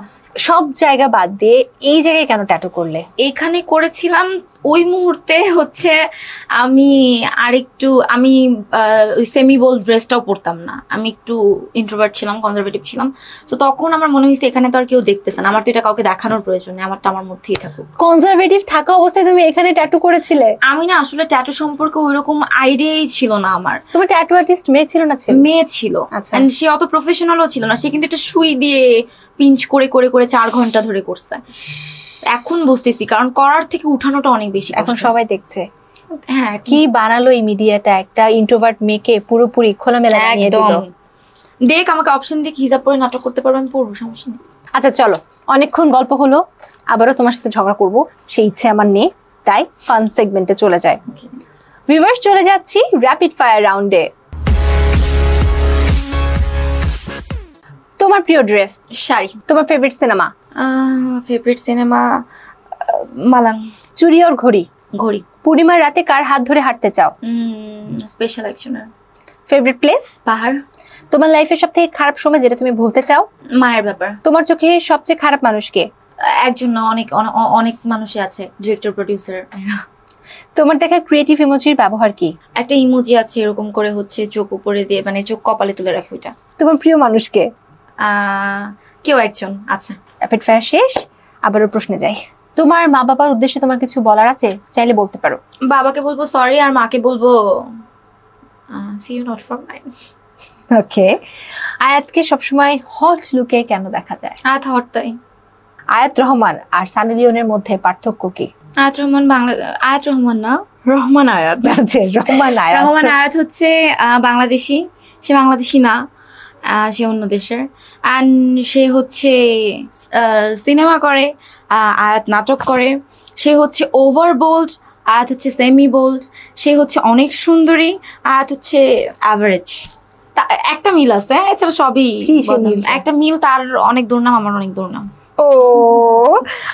সব জায়গা বাদ দিয়ে এই জায়গায় কেন ট্যাটু করলে? এখানে করেছিলাম ওই মুহূর্তে হচ্ছে আমি ওই সেমি বোল্ড ড্রেসটাও পরতাম না, আমি একটু ইন্ট্রোভার্ট ছিলাম, কনজারভেটিভ ছিলাম। সো তখন আমার মনে হয়েছে এখানে তো আর কেউ দেখতেছে না, আমার তো এটা কাউকে দেখানোর প্রয়োজন নেই, আমারটা আমার মধ্যেই থাকুক। কনজারভেটিভ থাকা অবস্থায় তুমি এখানে ট্যাটু করেছিলে? আমি না, আসলে ট্যাটু সম্পর্কে ওইরকম আইডিয়াই ছিল না আমার। তোমার ট্যাটু আর্টিস্ট মেয়ে ছিল না? মেয়ে ছিল, এন্ড সে অত প্রফেশনালও ছিল না, সে কিন্তু একটা সুই দিয়ে পিঞ্চ করে করে করে 4 ঘন্টা ধরে করছে। এখন বুঝতেছি, কারণ করার থেকে উঠানোটা অনেক বেশি। এখন সবাই দেখছে। হ্যাঁ, কি বানালো এই মিডিয়াটা, একটা ইন্ট্রোভার্ট মেয়েকে পুরোপুরি খোলামেলা বানিয়ে দিল। দেখ, আমাকে অপশন দিয়ে হিজাব পরে নাটক করতে পারবো, আমি পড়বো, সমস্যা নেই। আচ্ছা চলো, অনেকক্ষণ গল্প হলো, আবারও তোমার সাথে ঝগড়া করব সেই ইচ্ছে আমার নেই, তাই ফান সেগমেন্টে চলে যায়। ভিউয়ার্স, চলে যাচ্ছি র্যাপিড ফায়ার রাউন্ডে। তোমার প্রিয় ড্রেস? শাড়ি। তোমার ফেভারিট সিনেমা? মালাং। চুড়ি আর ঘড়ি? ঘড়ি। পূর্ণিমার রাতে কার হাত ধরে হাঁটতে চাও? স্পেশাল একজনের। Favourite place? পাহাড়। তোমার লাইফের সবথেকে খারাপ সময় যেটা তুমি ভুলতে চাও? মায়ের ব্যাপার। তোমার চোখে সবচেয়ে খারাপ মানুষ কে? একজন না, অনেক মানুষই আছে, ডিরেক্টর, প্রোডিউসার। তোমার দেখা ক্রিয়েটিভ ইমোজির ব্যবহার কি? একটা ইমোজি আছে এরকম করে হচ্ছে চোখ উপরে দিয়ে, মানে চোখ কপালে তুলে রাখে, ওইটা। তোমার প্রিয় মানুষ কে? কেউ একজন আছে। র্যাপিড ফায়ার শেষ, আবারও প্রশ্নে যাই। তোমার মা বাবার উদ্দেশ্যে তোমার কিছু বলার আছে? চাইলে বলতে পারো। বাবাকে বলবো সরি, আর মাকে বলবো see you not for mine. Okay. আয়াতকে সবসময় হট লুকে কেন দেখা যায়? আয়াত হট তাই। আয়াত রহমান আর সানি লিওনের মধ্যে পার্থক্য কি? আয়াত রহমান আয়াত রহমান না, রহমান আয়াত। রহমান আয়াত হচ্ছে বাংলাদেশি, সে বাংলাদেশি না, সে অন্য দেশের। অ্যান্ড সে হচ্ছে সিনেমা করে, আয়াত নাটক করে। সে হচ্ছে ওভার বোল্ড, আয়াত হচ্ছে সেমি বোল্ড। সে হচ্ছে অনেক সুন্দরী, আয়াত হচ্ছে অ্যাভারেজ। একটা মিল আছে, এছাড়া সবই একটা মিল। তার অনেক দুর্নাম, আমার অনেক দুর্নাম। ও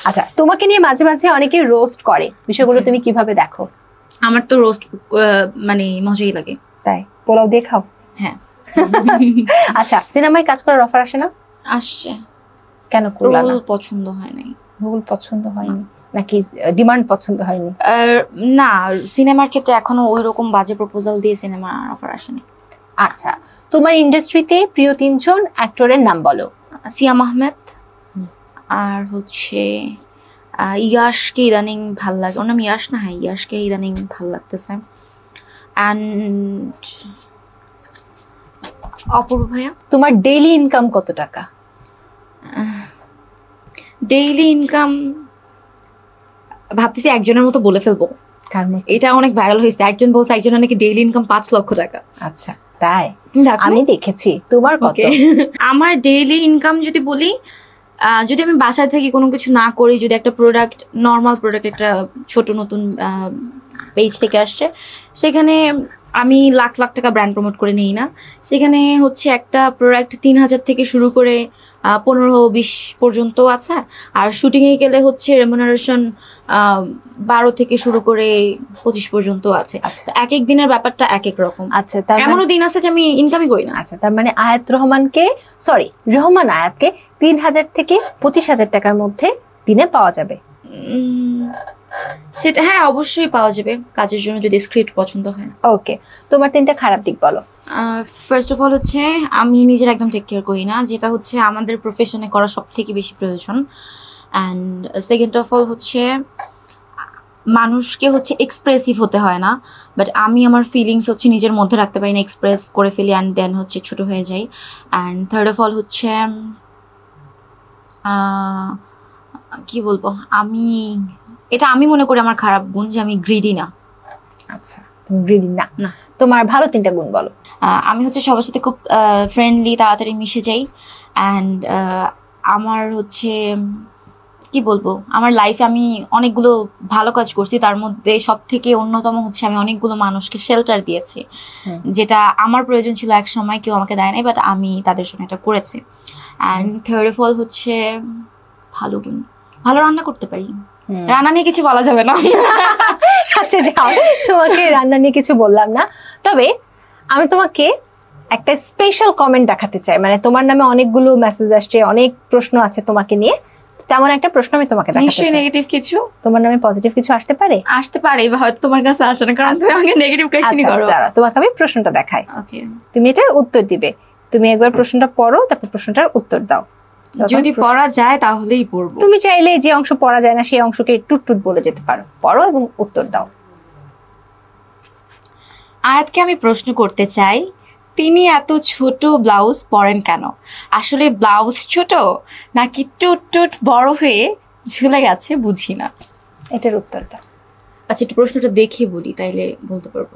আচ্ছা, তোমাকে নিয়ে মাঝে মাঝে অনেকে রোস্ট করে, বিষয়গুলো তুমি কিভাবে দেখো? আমার তো রোস্ট মানে মজাই লাগে। তাই? পোলাও দিয়ে খাও? হ্যাঁ। আচ্ছা, সিনেমায় কাজ করার অফার আসে না? আসছে। কেন করলা না? রোল পছন্দ হয় নাই। রোল পছন্দ হয়নি নাকি ডিমান্ড পছন্দ হয়নি? না, সিনেমার ক্ষেত্রে এখনো ওই রকম বাজে প্রপোজাল দিয়ে সিনেমা অফার আসেনি। আচ্ছা, তোমার ইন্ডাস্ট্রিতে প্রিয় 3 জন অ্যাক্টরের নাম বলো। সিয়াম আহমেদ, আর হচ্ছে ইয়াশকে ইদানিং ভাল লাগে। ওর নাম ইয়াশ না? হ্যাঁ, ইয়াশকে ইদানিং ভাল লাগতেছে। অ্যান্ড অপূর্ব ভাইয়া। তোমার ডেইলি ইনকাম কত টাকা? ডেইলি ইনকাম ভাবতেছি একজনের মতো বলে ফেলবো। কার মতো? এটা অনেক ভাইরাল হয়েছে, একজন বলছে একজনের নাকি ডেইলি ইনকাম 5 লক্ষ টাকা। আচ্ছা, তাই? আমি দেখেছি। তোমার কত? আমার ডেইলি ইনকাম যদি বলি, যদি আমি বাসায় থেকে কোনো কিছু না করি, যদি একটা প্রোডাক্ট, নর্মাল প্রোডাক্ট, একটা ছোট নতুন পেজ থেকে আসছে, সেখানে আমি লাখ লাখ টাকা ব্র্যান্ড প্রমোট করে নিই না। সেখানে হচ্ছে একটা প্রোডাক্ট 3,000 থেকে শুরু করে 15-20 পর্যন্ত আছে। আর শুটিংয়ে গেলে হচ্ছে রেমুনারেশন 12 থেকে শুরু করে 25 পর্যন্ত আছে। আচ্ছা, এক এক দিনের ব্যাপারটা এক এক রকম। আচ্ছা, তার এমনও দিন আছে যে আমি ইনকামই করি না। আচ্ছা, তার মানে রহমান আয়াতকে 3,000 থেকে 25,000 টাকার মধ্যে দিনে পাওয়া যাবে। সেটা হ্যাঁ, অবশ্যই পাওয়া যাবে, কাজের জন্য যদি স্ক্রিপ্ট পছন্দ হয়। ওকে, তোমার 3টা খারাপ দিক বলো। ফার্স্ট অফ অল হচ্ছে আমি নিজের একদম টেক কেয়ার করি না, যেটা হচ্ছে আমাদের প্রফেশনে করা সব থেকে বেশি প্রয়োজন। অ্যান্ড সেকেন্ড অফ অল হচ্ছে মানুষকে হচ্ছে এক্সপ্রেসিভ হতে হয় না, বাট আমি আমার ফিলিংস হচ্ছে নিজের মধ্যে রাখতে পারি না, এক্সপ্রেস করে ফেলি অ্যান্ড দেন হচ্ছে ছোট হয়ে যাই। অ্যান্ড থার্ড অফ অল হচ্ছে কি বলবো, আমি মনে করি আমার খারাপ গুণ যে আমি গ্রিডি না। আচ্ছা, তুমি গ্রিডি না। না। তোমার ভালো 3টা গুণ বলো। আমি হচ্ছে সবার সাথে খুব ফ্রেন্ডলি, তাড়াতাড়ি মিশে যাই। অ্যান্ড আমার হচ্ছে কি বলবো, আমার লাইফে আমি অনেকগুলো ভালো কাজ করছি, তার মধ্যে সব থেকে অন্যতম হচ্ছে আমি অনেকগুলো মানুষকে শেল্টার দিয়েছি, যেটা আমার প্রয়োজন ছিল এক সময়, কেউ আমাকে দেয় নাই, বাট আমি তাদের জন্য এটা করেছি। অ্যান্ড থার্ড অফ অল হচ্ছে ভালো গুণ, ভালো রান্না করতে পারি। রান্না নিয়ে কিছু বলা যাবে না। আচ্ছা, যাও, তোমাকে রান্না নিয়ে কিছু বললাম না, তবে আমি তোমাকে একটা স্পেশাল কমেন্ট দেখাতে চাই। মানে তোমার নামে অনেকগুলো মেসেজ আসছে, অনেক প্রশ্ন আছে তোমাকে নিয়ে, তেমন একটা প্রশ্ন আমি তোমাকে দেখাতে চাই। নিশ্চয়ই নেগেটিভ কিছু? তোমার নামে পজিটিভ কিছু আসতে পারে? আসতে পারে, হয়তো তোমার কাছে আসে না, কারণ তুমি আমাকে নেগেটিভ কোশ্চেনই করো। আচ্ছা, তোমাকে আমি প্রশ্নটা দেখাই, ওকে, তুমি এটার উত্তর দিবে। তুমি একবার প্রশ্নটা পড়ো, তারপর প্রশ্নটার উত্তর দাও। যদি পড়া যায় তাহলেই পড়বো। তুমি চাইলে যে অংশ পড়া যায় না সেই অংশকে টুট টুট বলে যেতে পারো। পড়ো এবং উত্তর দাও। আয়াতকে আমি প্রশ্ন করতে চাই, তিনি এত ছোট ব্লাউজ পরেন কেন? আসলে ব্লাউজ ছোট নাকি টুট টুট বড় হয়ে ঝুলে গেছে, বুঝি না। এটার উত্তর দাও। আচ্ছা, একটু প্রশ্নটা দেখে বলি, তাইলে বলতে পারবো।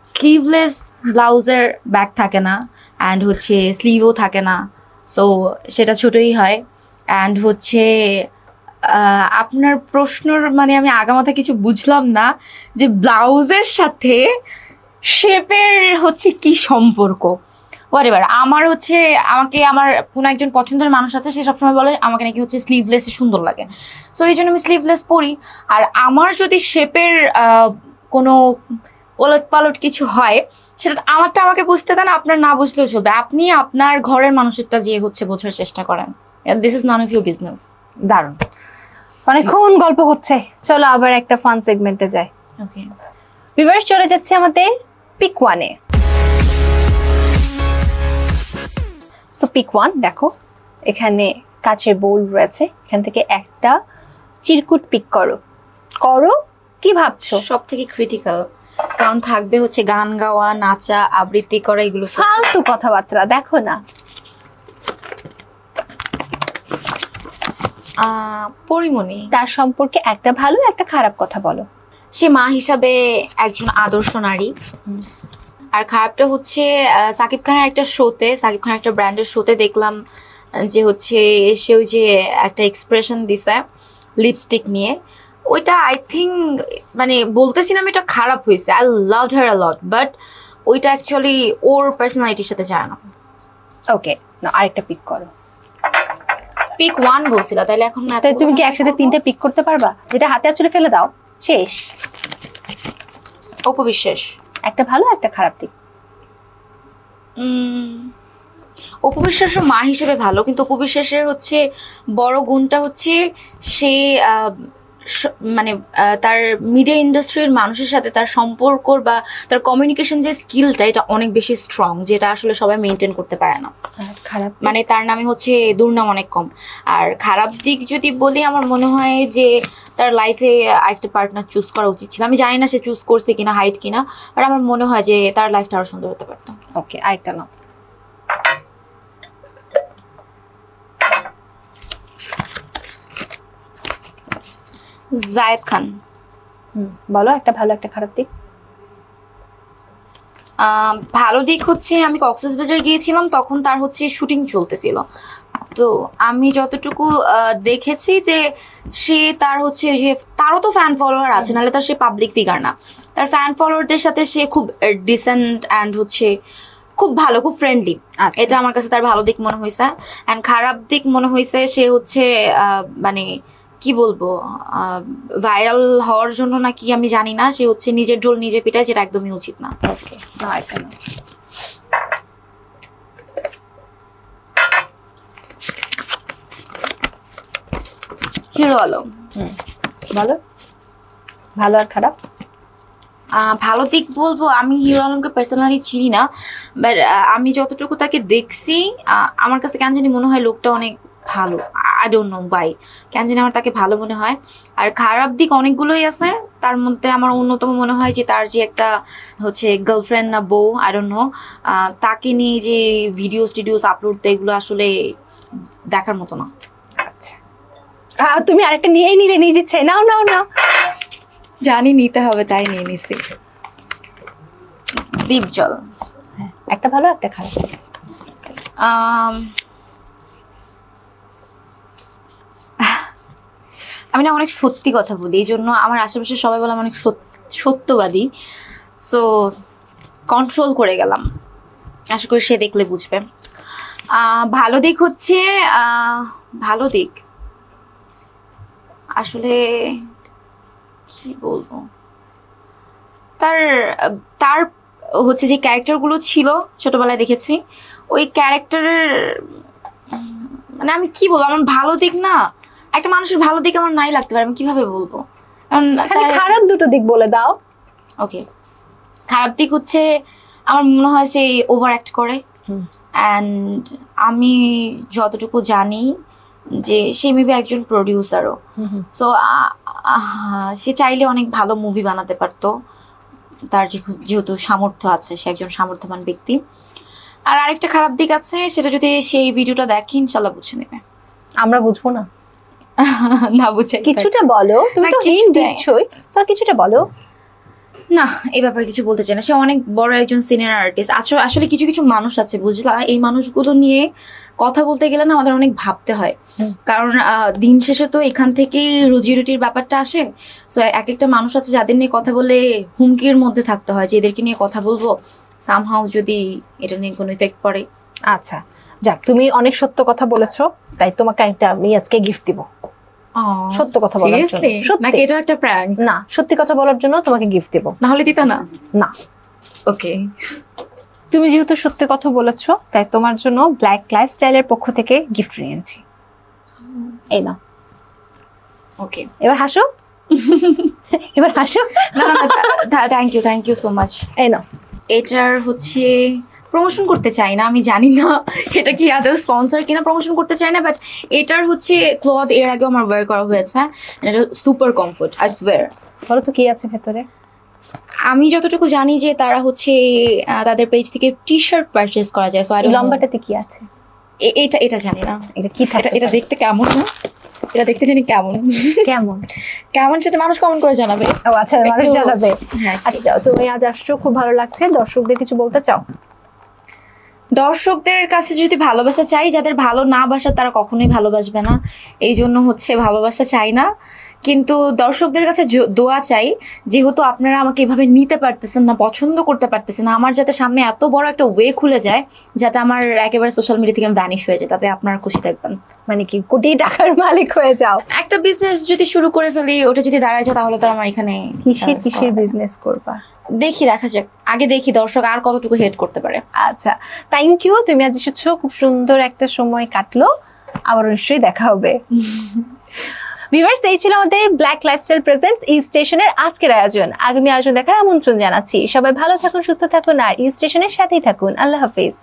স্লিভলেস ব্লাউজের ব্যাক থাকে না, অ্যান্ড হচ্ছে স্লিভও থাকে না, সো সেটা ছোটই হয়। অ্যান্ড হচ্ছে আপনার প্রশ্নর মানে আমি আগামাথা কিছু বুঝলাম না, যে ব্লাউজের সাথে শেপের হচ্ছে কি সম্পর্ক। হোয়াটএভার, আমার হচ্ছে আমাকে আমার কোনো একজন পছন্দের মানুষ আছে, সে সবসময় বলে আমাকে নাকি হচ্ছে স্লিভলেস সুন্দর লাগে, সো এই জন্য আমি স্লিভলেস পরি। আর আমার যদি শেপের কোনো ওলট পালট কিছু হয়, সেটা আমারটা আমাকে বুঝতে দেন, আপনার না বুঝলেও চলবে। আপনি আপনার ঘরের মানুষেরটা যে হচ্ছে বোঝার চেষ্টা করেন। This is none of your business. দারুণ, অনেকক্ষণ গল্প হচ্ছে, চলো আবার একটা ফান সেগমেন্টে যাই। ওকে, ভিউয়ার্স, চলে যাচ্ছে আমাদের পিক 1-এ। সো পিক 1, দেখো এখানে কাচের বোল রয়েছে, এখান থেকে একটা চিরকুট পিক করো। কি ভাবছো? সব থেকে ক্রিটিক্যাল, কারণ থাকবে হচ্ছে গান গাওয়া, নাচা, আবৃত্তি করা, এগুলো ফালতু কথাবার্তা। দেখো না, পরিমণি, তার সম্পর্কে একটা ভালো একটা খারাপ কথা বলো। সে মা হিসাবে একজন আদর্শ নারী। আর খারাপটা হচ্ছে সাকিব খানের একটা শোতে, সাকিব খানের একটা ব্র্যান্ডের শোতে দেখলাম যে হচ্ছে সে ওই যে একটা এক্সপ্রেশন দিছে লিপস্টিক নিয়ে, ওইটা আই থিঙ্ক মানে বলতেছি না আমি এটা খারাপ হয়েছে, I loved her a lot, but ওইটা অ্যাকচুয়ালি ওর পার্সোনালিটির সাথে যায় না। ওকে, না আরেকটা পিক করো। পিক 1 বলছিল, তাহলে এখন তাই তুমি কি একসাথে 3টে পিক করতে পারবা? যেটা হাতে আঁচড়ে ফেলে দাও, শেষ। অপু বিশ্বাস। একটা ভালো একটা খারাপ দিক। অপু বিশ্বাসের মা হিসেবে ভালো, কিন্তু অপু বিশ্বাসের হচ্ছে বড় গুণটা হচ্ছে সে মানে তার মিডিয়া ইন্ডাস্ট্রির মানুষের সাথে তার সম্পর্ক বা তার কমিউনিকেশন যে স্কিলটা, এটা অনেক বেশি স্ট্রং, যেটা আসলে সবাই মেনটেন করতে পারে না। খারাপ মানে তার নামে হচ্ছে দুর্নাম অনেক কম। আর খারাপ দিক যদি বলি, আমার মনে হয় যে তার লাইফে আরেকটা পার্টনার চুজ করা উচিত ছিল। আমি জানি না সে চুজ করছে কিনা, হাইট কিনা, বাট আমার মনে হয় যে তার লাইফটা আরো সুন্দর হতে পারতো। ওকে, আরেকটা নাও। জায়েদ খান। বলো একটা ভালো একটা খারাপ দিক। ভালো দিক হচ্ছে আমি কক্সবাজার গিয়েছিলাম, তখন তার হচ্ছে শুটিং চলতেছিল। তো আমি যতটুকু দেখেছি যে সে তার হচ্ছে যে তারও তো ফ্যান ফলোয়ার আছে, নাহলে তার সে পাবলিক ফিগার না। তার ফ্যান ফলোয়ারদের সাথে সে খুব ডিসেন্ট অ্যান্ড হচ্ছে খুব ভালো, খুব ফ্রেন্ডলি। এটা আমার কাছে তার ভালো দিক মনে হয়েছে। অ্যান্ড খারাপ দিক মনে হয়েছে সে হচ্ছে মানে কি বলবো, ভাইরাল হওয়ার জন্য নাকি আমি জানি না, সে হচ্ছে নিজের ঢোল নিজে পিটায়, যেটা একদমই উচিত না। ওকে, আরেকটা নাও। হিরো আলম। বলো ভালো আর খারাপ। ভালো দিক বলবো, আমি হিরো আলমকে পার্সোনালি চিনি না, বাট আমি যতটুকু তাকে দেখছি আমার কাছে কেন জানি মনে হয় লোকটা অনেক ভালো। আই ডোন্ট নো বাই, কেন জানি আমার তাকে ভালো মনে হয়। আর খারাপ দিক অনেকগুলোই আছে, তার মধ্যে আমার অন্যতম মনে হয় যে তার যে একটা হচ্ছে গার্লফ্রেন্ড না বউ, আই ডোন্ট নো, তাকে নিয়ে যে ভিডিওস টিডিওস আপলোড দেয়, এগুলো আসলে দেখার মতো না। আচ্ছা, তুমি আরেকটা নিয়েই নিলে নিয়ে যাচ্ছে। নাও নাও নাও। জানি নিতে হবে তাই নিয়ে নিছি। দীপজল। একটা ভালো একটা খারাপ। আমি না অনেক সত্যি কথা বলি, এই জন্য আমার আশেপাশে সবাই বলে আমি অনেক সত্যবাদী। সো কন্ট্রোল করে গেলাম, আশা করি সে দেখলে বুঝবে। ভালো দিক হচ্ছে ভালো দিক আসলে কি বলবো, তার তার হচ্ছে যে ক্যারেক্টারগুলো ছিল ছোটবেলায় দেখেছি, ওই ক্যারেক্টারের মানে আমি কি বলবো, আমার ভালো দিক না, একটা মানুষের ভালো দিক আমার নাই লাগতে পারে, আমি কিভাবে বলবো। খারাপ দুটো দিক বলে দাও। ওকে, খারাপ দিক হচ্ছে আমার মনে হয় সে ওভার অ্যাক্ট করে। অ্যান্ড আমি যতটুকু জানি যে সে মেবি একজন প্রডিউসারও। সো সে চাইলে অনেক ভালো মুভি বানাতে পারতো, তার যেহেতু সামর্থ্য আছে, সে একজন সামর্থ্যবান ব্যক্তি। আর আরেকটা খারাপ দিক আছে, সেটা যদি সেই ভিডিওটা দেখি ইনশাল্লাহ বুঝে নেবে। আমরা বুঝবো না? না বুঝে কিছুটা বলো, তুমি তো হিন্ট দিচ্ছই, স্যার কিছুটা বলো না। এই ব্যাপারে কিছু বলতে চাই না, সে অনেক বড় একজন সিনিয়র আর্টিস্ট। আসলে কিছু কিছু মানুষ আছে বুঝলা, এই মানুষগুলো নিয়ে কথা বলতে গেলে না আমাদের অনেক ভাবতে হয়, কারণ দিন শেষে তো এখান থেকেই রুজি রুটির ব্যাপারটা আসে। সো এক একটা মানুষ আছে যাদের নিয়ে কথা বলে হুমকির মধ্যে থাকতে হয় যে এদেরকে নিয়ে কথা বলবো, সামহাউ যদি এটা নিয়ে কোনো ইফেক্ট পড়ে। আচ্ছা যাক, তুমি অনেক সত্য কথা বলেছো, তাই তোমাকে একটা আমি আজকে গিফট দিব। সত্য কথা বলার জন্য। নাকি এটা একটা প্র্যাঙ্ক? না, সত্যি কথা বলার জন্য তোমাকে গিফট দেব। না হলে দিতা না? না। ওকে, তুমি যেহেতু সত্যি কথা বলেছো, তাই তোমার জন্য ব্ল্যাক লাইফস্টাইলের পক্ষ থেকে গিফট নিয়েছি। এই নাও। ওকে, এবার হাসো। এবার হাসো। না থ্যাংক ইউ সো মাচ। এই নাও। এটার হচ্ছে প্রমোশন করতে চাই না, আমি জানি না এটা কি আদৌ স্পন্সর কিনা, প্রমোশন করতে চাই না, বাট এটার হচ্ছে ক্লথ এর আগে আমার ওয়্যার করা হয়েছে, এটা সুপার কমফোর্ট, আই সোয়্যার। বলো তো কি আছে ভেতরে? আমি যতটুকু জানি যে তারা হচ্ছে তাদের পেজ থেকে টি শার্ট পারচেজ করা যায়। সো লম্বাটাতে কি আছে? এটা জানি না। এটা কি থাকে? এটা দেখতে কেমন না, এটা দেখতে জানি কেমন কেমন কেমন সেটা মানুষ কমন করে জানাবে। ও আচ্ছা, মানুষ জানাবে। হ্যাঁ, আচ্ছা যাও, তুমি আজ আসছো, খুব ভালো লাগছে। দর্শকদের কিছু বলতে চাও? দর্শকদের কাছে যদি ভালোবাসা চাই, যাদের ভালো না বাসা তারা কখনোই ভালোবাসবে না, এই জন্য হচ্ছে ভালোবাসা চাই না। কিন্তু দর্শকদের কাছে দোয়া চাই, যেহেতু আপনারা আমাকে এভাবে নিতে পারতেছেন না, পছন্দ করতে পারতেছেন না, আমার যাতে সামনে এত বড় একটা ওয়ে খুলে যায়, যাতে আমার একেবারে সোশ্যাল মিডিয়া থেকে ভ্যানিশ হয়ে যায়, তাতে আপনারা খুশি থাকবেন। মানে কি কোটি টাকার মালিক হয়ে যাও? একটা বিজনেস যদি শুরু করে ফেলি, ওটা যদি দাঁড়ায় যায়, তাহলে তো আমার এখানে কিসের বিজনেস করবা? দেখা যাক, আগে দেখি দর্শক আর কতটুকু হেট করতে পারে। আচ্ছা, থ্যাংক ইউ, তুমি আজ এসেছো, খুব সুন্দর একটা সময় কাটলো, আবার নিশ্চয়ই দেখা হবে। ভিউয়ার্স, এই ছিল আমাদের ব্ল্যাক লাইফস্টাইল প্রেজেন্টস ই স্টেশনের আজকের আয়োজন। আগামী আয়োজন দেখার আমন্ত্রণ জানাচ্ছি। সবাই ভালো থাকুন, সুস্থ থাকুন, আর ই স্টেশনের সাথেই থাকুন। আল্লাহ হাফিজ।